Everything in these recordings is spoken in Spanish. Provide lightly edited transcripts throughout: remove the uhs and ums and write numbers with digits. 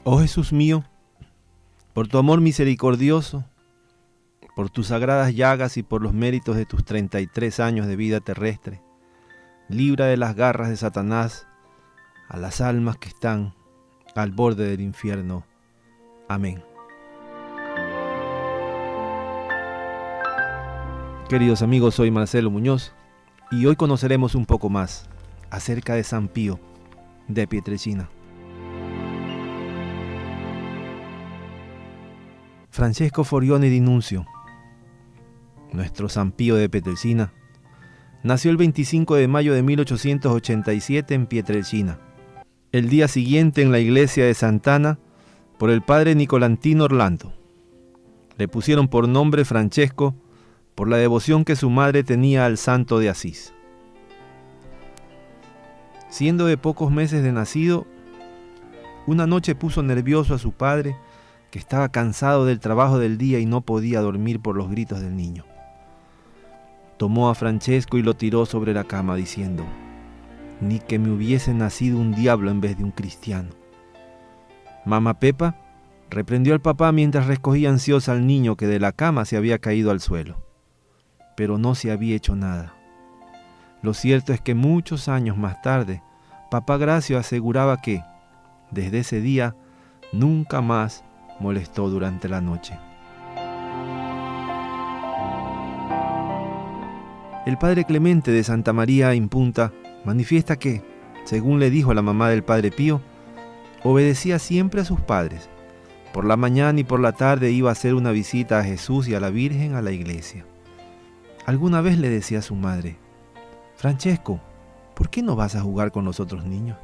Oh Jesús mío, por tu amor misericordioso, por tus sagradas llagas y por los méritos de tus 33 años de vida terrestre, libra de las garras de Satanás a las almas que están al borde del infierno. Amén. Queridos amigos, soy Marcelo Muñoz y hoy conoceremos un poco más acerca de San Pío de Pietrelcina. Francesco Forione di Nunzio, nuestro San Pío de Pietrelcina, nació el 25 de mayo de 1887 en Pietrelcina. El día siguiente en la iglesia de Sant'Anna por el padre Nicolantino Orlando. Le pusieron por nombre Francesco por la devoción que su madre tenía al santo de Asís. Siendo de pocos meses de nacido, una noche puso nervioso a su padre, que estaba cansado del trabajo del día y no podía dormir por los gritos del niño. Tomó a Francesco y lo tiró sobre la cama diciendo: «Ni que me hubiese nacido un diablo en vez de un cristiano». Mamá Pepa reprendió al papá mientras recogía ansiosa al niño que de la cama se había caído al suelo. Pero no se había hecho nada. Lo cierto es que muchos años más tarde, papá Gracio aseguraba que, desde ese día, nunca más molestó durante la noche. El padre Clemente de Santa María in Punta manifiesta que, según le dijo la mamá del padre Pío, obedecía siempre a sus padres. Por la mañana y por la tarde iba a hacer una visita a Jesús y a la Virgen a la iglesia. Alguna vez le decía a su madre: «Francesco, ¿por qué no vas a jugar con los otros niños?».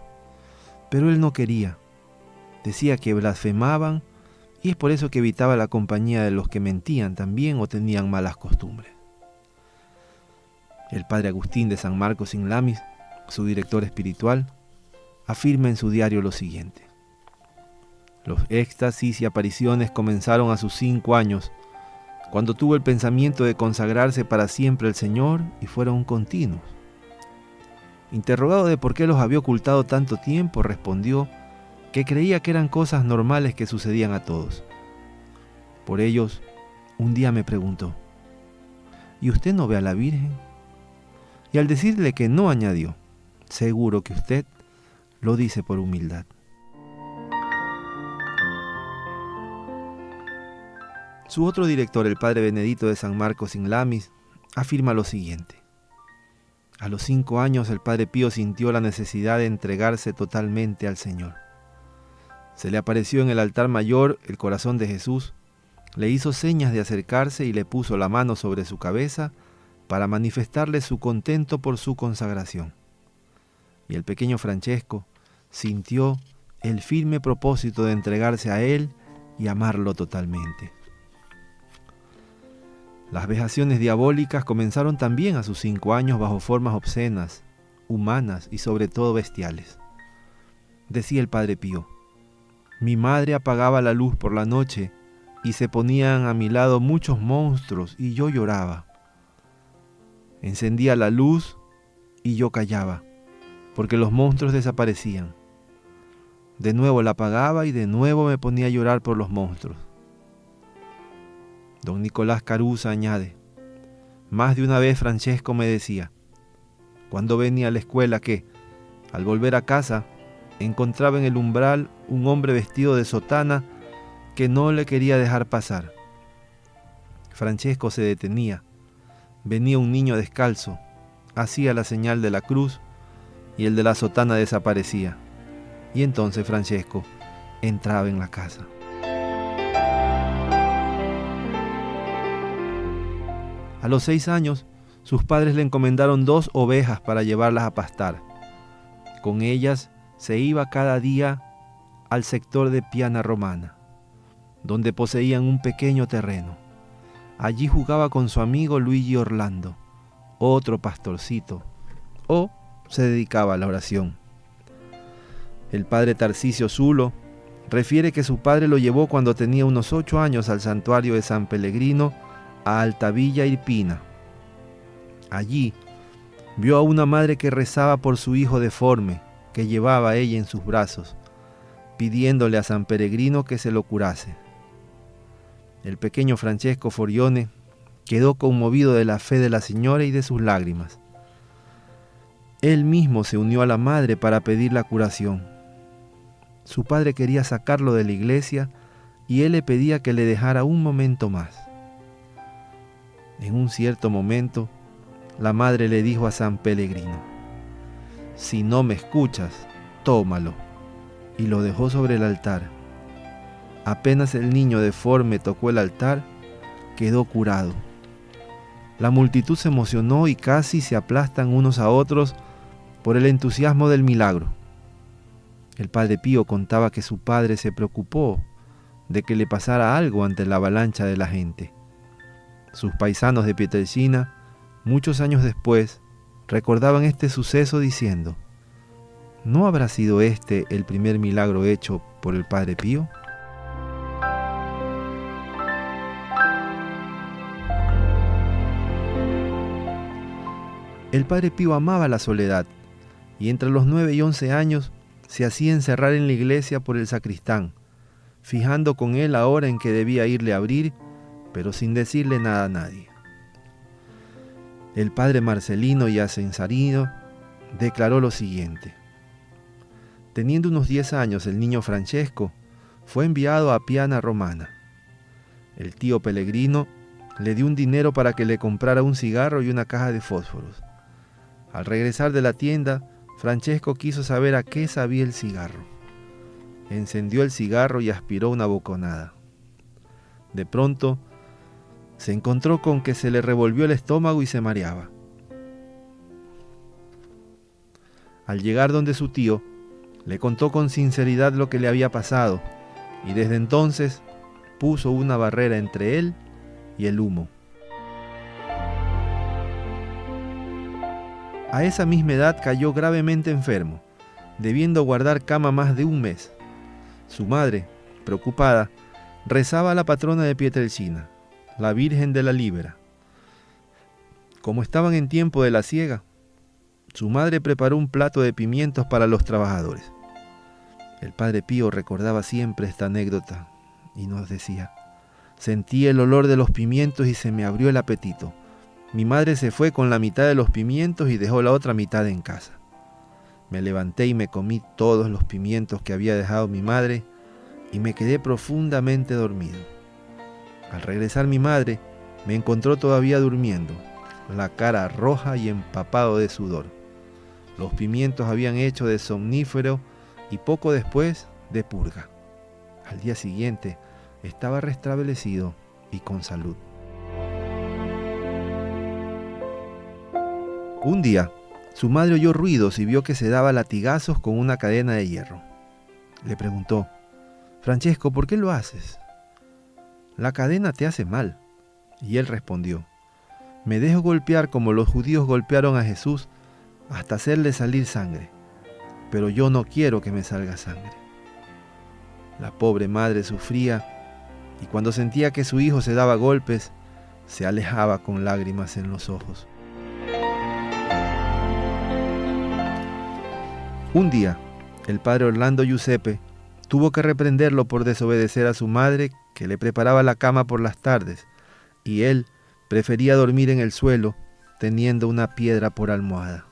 Pero él no quería. Decía que blasfemaban y es por eso que evitaba la compañía de los que mentían también o tenían malas costumbres. El padre Agustín de San Marcos in Lamis, su director espiritual, afirma en su diario lo siguiente: «Los éxtasis y apariciones comenzaron a sus 5 años, cuando tuvo el pensamiento de consagrarse para siempre al Señor y fueron continuos. Interrogado de por qué los había ocultado tanto tiempo, respondió que creía que eran cosas normales que sucedían a todos. Por ellos, un día me preguntó: ¿y usted no ve a la Virgen?». Y al decirle que no, añadió: «Seguro que usted lo dice por humildad». Su otro director, el padre Benedito de San Marcos in Lamis, afirma lo siguiente: «A los 5 años el padre Pío sintió la necesidad de entregarse totalmente al Señor. Se le apareció en el altar mayor el corazón de Jesús, le hizo señas de acercarse y le puso la mano sobre su cabeza para manifestarle su contento por su consagración. Y el pequeño Francesco sintió el firme propósito de entregarse a él y amarlo totalmente». Las vejaciones diabólicas comenzaron también a sus 5 años bajo formas obscenas, humanas y sobre todo bestiales. Decía el padre Pío: «Mi madre apagaba la luz por la noche y se ponían a mi lado muchos monstruos y yo lloraba. Encendía la luz y yo callaba, porque los monstruos desaparecían. De nuevo la apagaba y de nuevo me ponía a llorar por los monstruos». Don Nicolás Caruza añade: «Más de una vez Francesco me decía, cuando venía a la escuela, que, al volver a casa, encontraba en el umbral un hombre vestido de sotana que no le quería dejar pasar. Francesco se detenía, venía un niño descalzo, hacía la señal de la cruz y el de la sotana desaparecía, y entonces Francesco entraba en la casa». A los 6 años, sus padres le encomendaron 2 ovejas para llevarlas a pastar. Con ellas se iba cada día al sector de Piana Romana, donde poseían un pequeño terreno. Allí jugaba con su amigo Luigi Orlando, otro pastorcito, o se dedicaba a la oración. El padre Tarcisio Zulo refiere que su padre lo llevó cuando tenía unos 8 años al santuario de San Pellegrino a Altavilla Irpina. Allí vio a una madre que rezaba por su hijo deforme, que llevaba ella en sus brazos, pidiéndole a San Pellegrino que se lo curase. El pequeño Francesco Forione quedó conmovido de la fe de la señora y de sus lágrimas. Él mismo se unió a la madre para pedir la curación. Su padre quería sacarlo de la iglesia y él le pedía que le dejara un momento más. En un cierto momento, la madre le dijo a San Pellegrino: «Si no me escuchas, tómalo», y lo dejó sobre el altar. Apenas el niño deforme tocó el altar, quedó curado. La multitud se emocionó y casi se aplastan unos a otros por el entusiasmo del milagro. El padre Pío contaba que su padre se preocupó de que le pasara algo ante la avalancha de la gente. Sus paisanos de Pietrelcina, muchos años después, recordaban este suceso diciendo: ¿no habrá sido este el primer milagro hecho por el padre Pío? El padre Pío amaba la soledad y entre los 9 y 11 años se hacía encerrar en la iglesia por el sacristán, fijando con él la hora en que debía irle a abrir, pero sin decirle nada a nadie. El padre Marcelino y Asensarino declaró lo siguiente: teniendo unos 10 años, el niño Francesco fue enviado a Piana Romana. El tío Pellegrino le dio un dinero para que le comprara un cigarro y una caja de fósforos. Al regresar de la tienda, Francesco quiso saber a qué sabía el cigarro. Encendió el cigarro y aspiró una bocanada. De pronto, se encontró con que se le revolvió el estómago y se mareaba. Al llegar donde su tío, le contó con sinceridad lo que le había pasado y desde entonces puso una barrera entre él y el humo. A esa misma edad cayó gravemente enfermo, debiendo guardar cama más de un mes. Su madre, preocupada, rezaba a la patrona de Pietrelcina, la Virgen de la Libera. Como estaban en tiempo de la siega, su madre preparó un plato de pimientos para los trabajadores. El padre Pío recordaba siempre esta anécdota y nos decía: «Sentí el olor de los pimientos y se me abrió el apetito. Mi madre se fue con la mitad de los pimientos y dejó la otra mitad en casa. Me levanté y me comí todos los pimientos que había dejado mi madre y me quedé profundamente dormido. Al regresar mi madre me encontró todavía durmiendo, la cara roja y empapado de sudor. Los pimientos habían hecho de somnífero y poco después de purga. Al día siguiente estaba restablecido y con salud». Un día, su madre oyó ruidos y vio que se daba latigazos con una cadena de hierro. Le preguntó: «Francesco, ¿por qué lo haces? La cadena te hace mal». Y él respondió: «Me dejo golpear como los judíos golpearon a Jesús hasta hacerle salir sangre, pero yo no quiero que me salga sangre». La pobre madre sufría y cuando sentía que su hijo se daba golpes, se alejaba con lágrimas en los ojos. Un día, el padre Orlando Giuseppe tuvo que reprenderlo por desobedecer a su madre, que le preparaba la cama por las tardes, y él prefería dormir en el suelo, teniendo una piedra por almohada.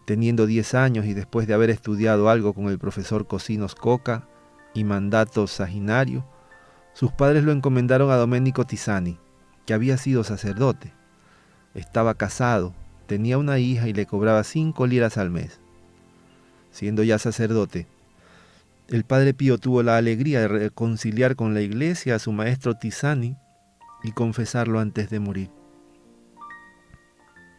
Teniendo 10 años y después de haber estudiado algo con el profesor Cosinos Coca y Mandato Saginario, sus padres lo encomendaron a Domenico Tisani, que había sido sacerdote. Estaba casado, tenía una hija y le cobraba 5 liras al mes. Siendo ya sacerdote, el padre Pío tuvo la alegría de reconciliar con la iglesia a su maestro Tisani y confesarlo antes de morir.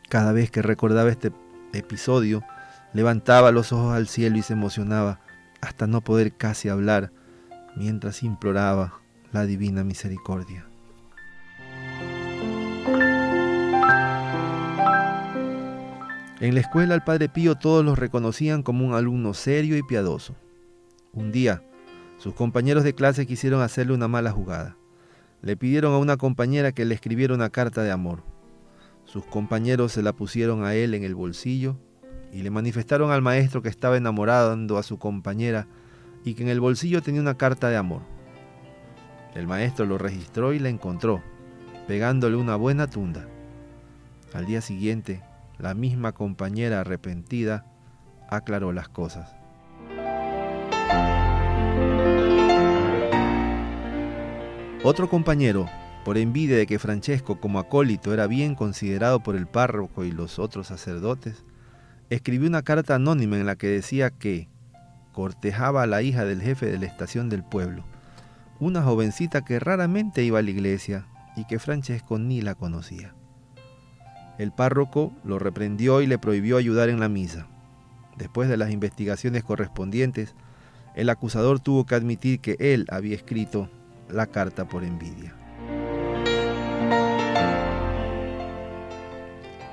Cada vez que recordaba este episodio, levantaba los ojos al cielo y se emocionaba hasta no poder casi hablar mientras imploraba la divina misericordia. En la escuela al padre Pío todos lo reconocían como un alumno serio y piadoso. Un día, sus compañeros de clase quisieron hacerle una mala jugada. Le pidieron a una compañera que le escribiera una carta de amor. Sus compañeros se la pusieron a él en el bolsillo y le manifestaron al maestro que estaba enamorando a su compañera y que en el bolsillo tenía una carta de amor. El maestro lo registró y la encontró, pegándole una buena tunda. Al día siguiente, la misma compañera arrepentida aclaró las cosas. Otro compañero, por envidia de que Francesco como acólito era bien considerado por el párroco y los otros sacerdotes, escribió una carta anónima en la que decía que cortejaba a la hija del jefe de la estación del pueblo, una jovencita que raramente iba a la iglesia y que Francesco ni la conocía. El párroco lo reprendió y le prohibió ayudar en la misa. Después de las investigaciones correspondientes, el acusador tuvo que admitir que él había escrito la carta por envidia.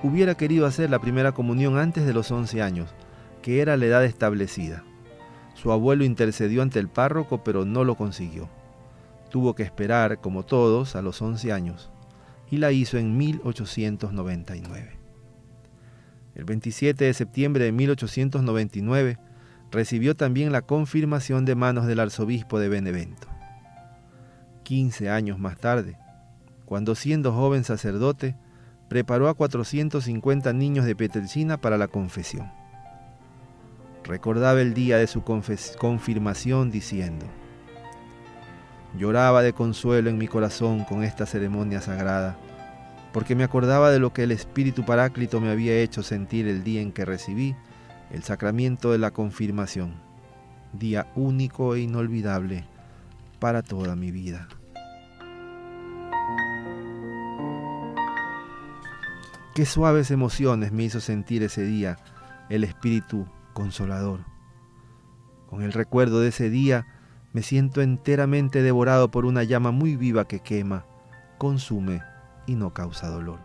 Hubiera querido hacer la primera comunión antes de los 11 años, que era la edad establecida. Su abuelo intercedió ante el párroco, pero no lo consiguió. Tuvo que esperar, como todos, a los 11 años, y la hizo en 1899. El 27 de septiembre de 1899 recibió también la confirmación de manos del arzobispo de Benevento. 15 años más tarde, cuando siendo joven sacerdote, preparó a 450 niños de Pietrelcina para la confesión. Recordaba el día de su confirmación diciendo: lloraba de consuelo en mi corazón con esta ceremonia sagrada, porque me acordaba de lo que el Espíritu Paráclito me había hecho sentir el día en que recibí el sacramento de la confirmación, día único e inolvidable para toda mi vida. Qué suaves emociones me hizo sentir ese día el Espíritu Consolador. Con el recuerdo de ese día me siento enteramente devorado por una llama muy viva que quema, consume y no causa dolor.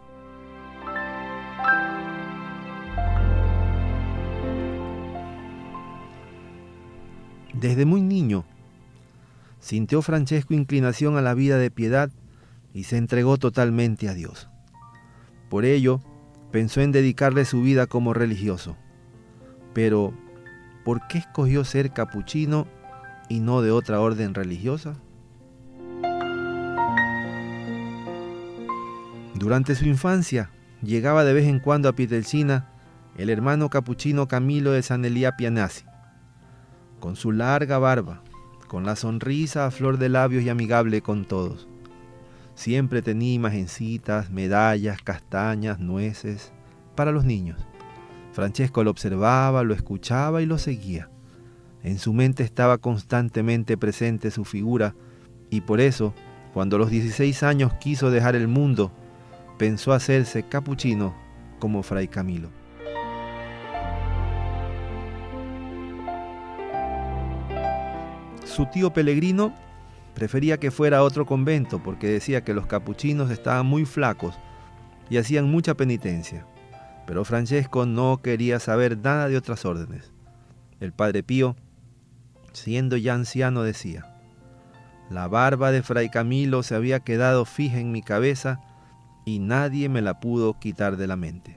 Desde muy niño, sintió Francesco inclinación a la vida de piedad y se entregó totalmente a Dios. Por ello, pensó en dedicarle su vida como religioso. Pero, ¿por qué escogió ser capuchino y no de otra orden religiosa? Durante su infancia, llegaba de vez en cuando a Pietrelcina el hermano capuchino Camilo de Sanelia Pianasi, con su larga barba, con la sonrisa a flor de labios y amigable con todos. Siempre tenía imagencitas, medallas, castañas, nueces para los niños. Francesco lo observaba, lo escuchaba y lo seguía. En su mente estaba constantemente presente su figura y por eso, cuando a los 16 años quiso dejar el mundo, pensó hacerse capuchino como Fray Camilo. Su tío Pellegrino prefería que fuera a otro convento porque decía que los capuchinos estaban muy flacos y hacían mucha penitencia. Pero Francesco no quería saber nada de otras órdenes. El padre Pío, siendo ya anciano, decía: la barba de Fray Camilo se había quedado fija en mi cabeza y nadie me la pudo quitar de la mente.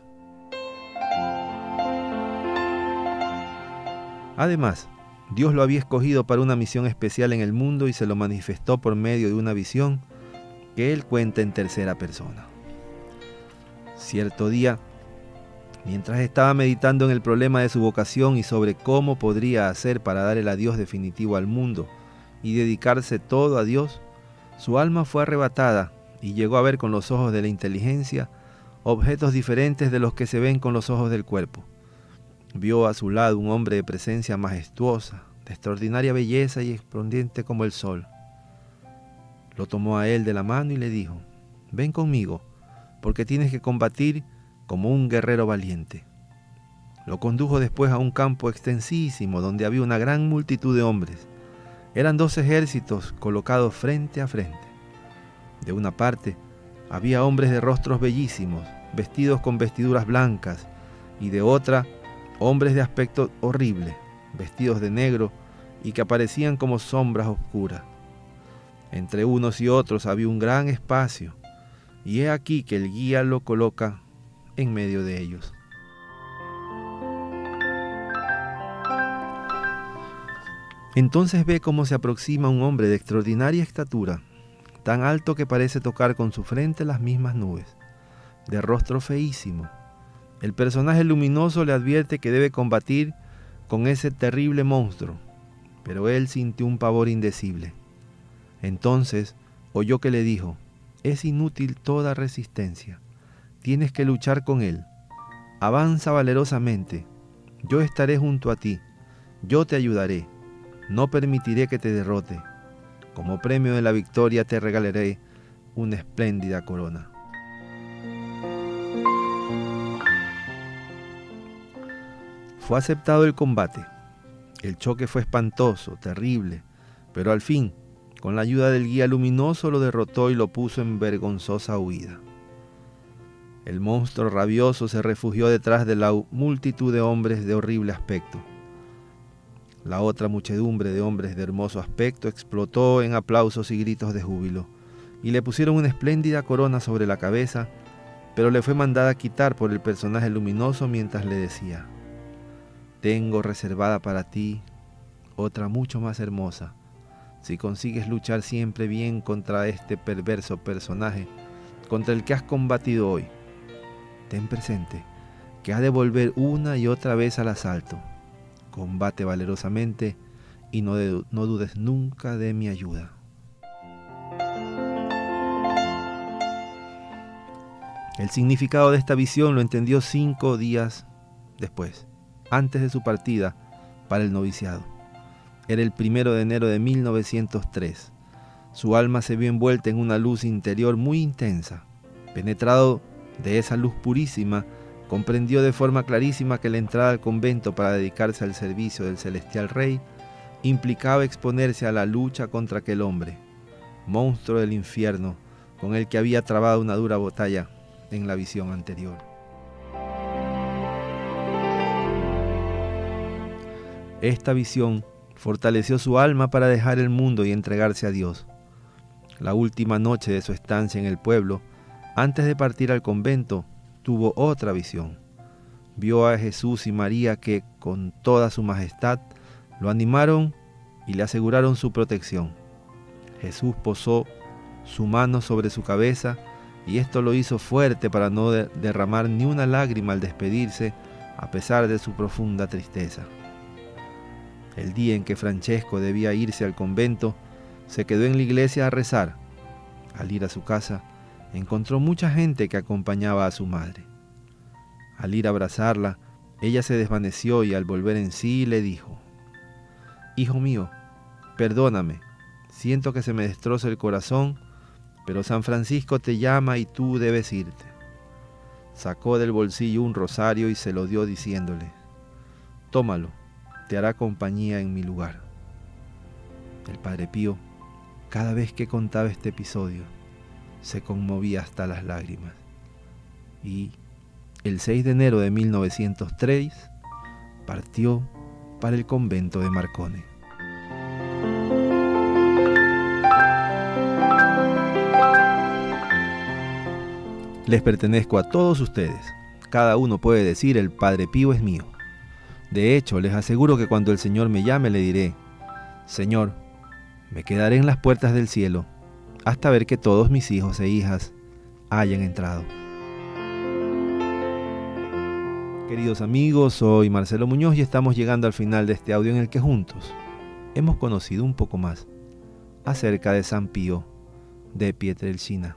Además, Dios lo había escogido para una misión especial en el mundo y se lo manifestó por medio de una visión que él cuenta en tercera persona. Cierto día, mientras estaba meditando en el problema de su vocación y sobre cómo podría hacer para dar el adiós definitivo al mundo y dedicarse todo a Dios, su alma fue arrebatada y llegó a ver con los ojos de la inteligencia objetos diferentes de los que se ven con los ojos del cuerpo. Vio a su lado un hombre de presencia majestuosa, de extraordinaria belleza y resplandeciente como el sol. Lo tomó a él de la mano y le dijo: ven conmigo, porque tienes que combatir como un guerrero valiente. Lo condujo después a un campo extensísimo donde había una gran multitud de hombres. Eran 2 ejércitos colocados frente a frente. De una parte había hombres de rostros bellísimos, vestidos con vestiduras blancas, y de otra, hombres de aspecto horrible, vestidos de negro y que aparecían como sombras oscuras. Entre unos y otros había un gran espacio, y he aquí que el guía lo coloca en medio de ellos. Entonces ve cómo se aproxima un hombre de extraordinaria estatura, tan alto que parece tocar con su frente las mismas nubes, de rostro feísimo. El personaje luminoso le advierte que debe combatir con ese terrible monstruo, pero él sintió un pavor indecible. Entonces oyó que le dijo: es inútil toda resistencia, tienes que luchar con él. Avanza valerosamente, yo estaré junto a ti, yo te ayudaré, no permitiré que te derrote. Como premio de la victoria te regalaré una espléndida corona. Fue aceptado el combate. El choque fue espantoso, terrible, pero al fin, con la ayuda del guía luminoso, lo derrotó y lo puso en vergonzosa huida. El monstruo rabioso se refugió detrás de la multitud de hombres de horrible aspecto. La otra muchedumbre de hombres de hermoso aspecto explotó en aplausos y gritos de júbilo, y le pusieron una espléndida corona sobre la cabeza, pero le fue mandada quitar por el personaje luminoso mientras le decía: tengo reservada para ti otra mucho más hermosa, si consigues luchar siempre bien contra este perverso personaje contra el que has combatido hoy. Ten presente que has de volver una y otra vez al asalto. Combate valerosamente y no dudes nunca de mi ayuda. El significado de esta visión lo entendió 5 días después, antes de su partida para el noviciado. Era el 1 de enero de 1903. Su alma se vio envuelta en una luz interior muy intensa. Penetrado de esa luz purísima, comprendió de forma clarísima que la entrada al convento para dedicarse al servicio del celestial Rey implicaba exponerse a la lucha contra aquel hombre, monstruo del infierno, con el que había trabado una dura batalla en la visión anterior. Esta visión fortaleció su alma para dejar el mundo y entregarse a Dios. La última noche de su estancia en el pueblo, antes de partir al convento, tuvo otra visión. Vio a Jesús y María que, con toda su majestad, lo animaron y le aseguraron su protección. Jesús posó su mano sobre su cabeza y esto lo hizo fuerte para no derramar ni una lágrima al despedirse, a pesar de su profunda tristeza. El día en que Francesco debía irse al convento, se quedó en la iglesia a rezar. Al ir a su casa, encontró mucha gente que acompañaba a su madre. Al ir a abrazarla, ella se desvaneció y al volver en sí le dijo: hijo mío, perdóname, siento que se me destroza el corazón, pero San Francisco te llama y tú debes irte. Sacó del bolsillo un rosario y se lo dio diciéndole: tómalo, te hará compañía en mi lugar. El Padre Pío, cada vez que contaba este episodio, se conmovía hasta las lágrimas. Y el 6 de enero de 1903 partió para el convento de Marcone. Les pertenezco a todos ustedes. Cada uno puede decir: el Padre Pío es mío. De hecho, les aseguro que cuando el Señor me llame le diré: Señor, me quedaré en las puertas del cielo hasta ver que todos mis hijos e hijas hayan entrado. Queridos amigos, soy Marcelo Muñoz y estamos llegando al final de este audio en el que juntos hemos conocido un poco más acerca de San Pío de Pietrelcina.